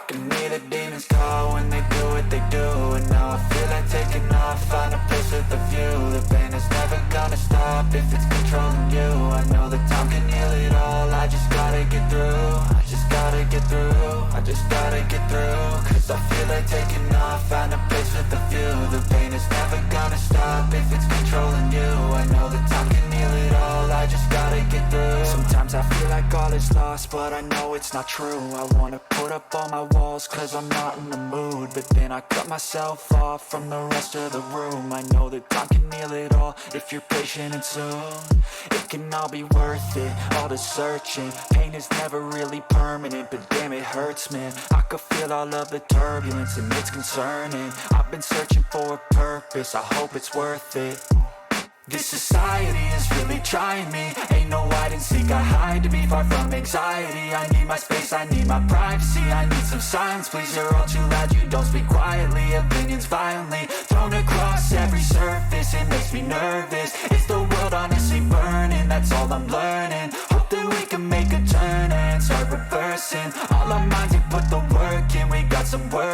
can hear the demons call when they do what they do. And now I feel like taking off, find a place with a view. The pain is never gonna stop if it's controlling you. I know that time can heal it all, I just gotta get through. I just gotta get through, I just gotta get through. Cause I feel like taking off, find a place with a view. The pain is never gonna stop if it's controlling you. I know that time can heal it all, I just gotta get through. Sometimes I feel like all is lost, but I know it's not true. I wanna put up all my walls cause I'm not in the mood, but then I cut myself off from the rest of the room. I know that time can heal it all if you're patient and soon. It can all be worth it, all the searching. Pain is never really permanent, but damn it hurts, man. I could feel all of the turbulence and it's concerning. I've been searching for a purpose, I hope it's worth it. This society is really trying me. Ain't no hide and seek, I hide to be far from anxiety. I need my space, I need my privacy. I need some silence, please, you're all too loud. You don't speak quietly, opinions violently thrown across every surface. It makes me nervous, is the world honestly burning? That's all I'm learning. Hope that we can make a turn and start reversing. All our minds, we put the work in, we got some work